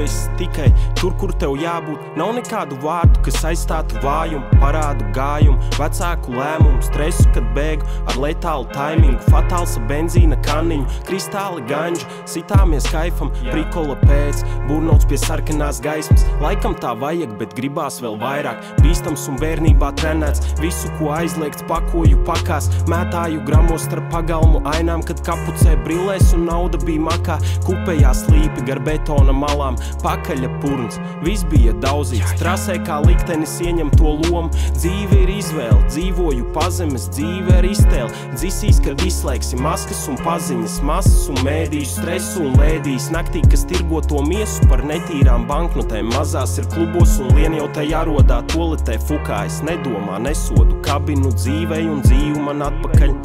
esi tikai tur, kur tev jābūt. Nav nekādu vārdu, kas aizstātu vājumu, parādu gājumu, vecāku lēmumu, stresu, kad bēgu ar letālu taimingu, fatāls ar benzīna kaniņu, kristāli ganģu, sitāmies kaifam, prikola pēc, burnots pie sarkanās gaismas. Laikam tā vajag, bet gribās vēl vairāk, bīstams un bērnībā trenēts, visu, ko aizliegts, pakoju pakās, mētāju gramos starp pagalmu ainām, kad kapucē brillēs un nauda bija makā, kupējā slīpi gar betona malām, pakaļa purns, viss bija daudzīts, trasē kā liktenis ieņem to lomu, dzīve ir izvēle, dzīvoju pazemes, dzīve ir iztēle, dzisīs, kad izslēgsi maskas un paziņas, masas un mēdīju, stresu un lēdīs, naktī, kas tirgo to miesu par netīrām banknotēm, mazās ir klubos un lien jau te jārodā toletē fukā, es nedomā, nesodu, kabinu dzīvei un dzīvu man atpakaļ.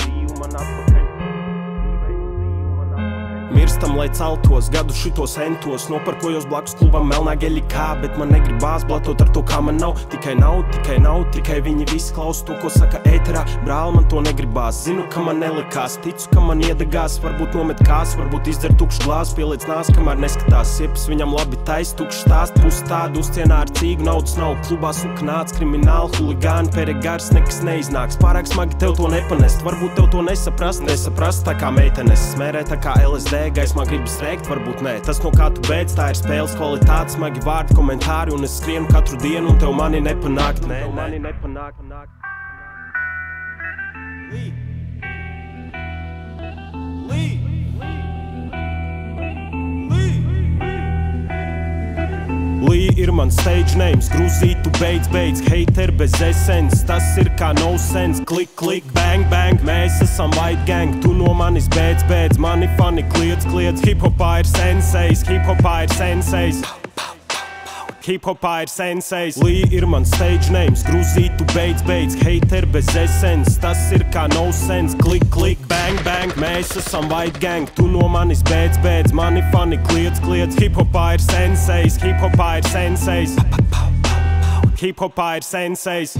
Mirstam, lai celtos, gadu šitos entos, noparkojos blakus klubam melnā geļi kā, bet man negribās blatot ar to, kā man nav, tikai viņi visi klaus to, ko saka ēterā, brāl, man to negribās, zinu, ka man nelikās, ticu, ka man iedegās, varbūt nomet kās, varbūt izdzer tukšu glāzi, pieliec nās, kamēr neskatās, siepas viņam labi tais, tukšs stāst, pus tādu uzcienā ar cīgu, naudas nav, klubā suknāts, krimināli, huligāni, peregars, nekas neiznāks, pārāk smagi tev to nepanest, varbūt tev to nesaprast, tā kā meitenes, smērē tā kā LSD, gaismā gribas rēkt, varbūt nē. Tas, no kā tu beidz, tā ir spēles kvalitāte, smagi vārdi, komentāri, un es skrienu katru dienu, un tev mani nepanākt. Nē, mani nepanākt. Lee ir man stage names, grūzītu beidz, hater bez esens, tas ir kā no sense, klik, bang, mēs esam white gang, tu no manis beidz, mani fani kliedz, hip-hopā ir sensejs, Hip-hopā ir sensejs, Lee ir man stage names, grūzītu beidz, hater bez esens, tas ir kā no sense, klik, bang, mēs esam white gang, tu no manis beidz, mani fani kliedz, hip-hopā ir sensejs, Hip-hopā ir sensejs.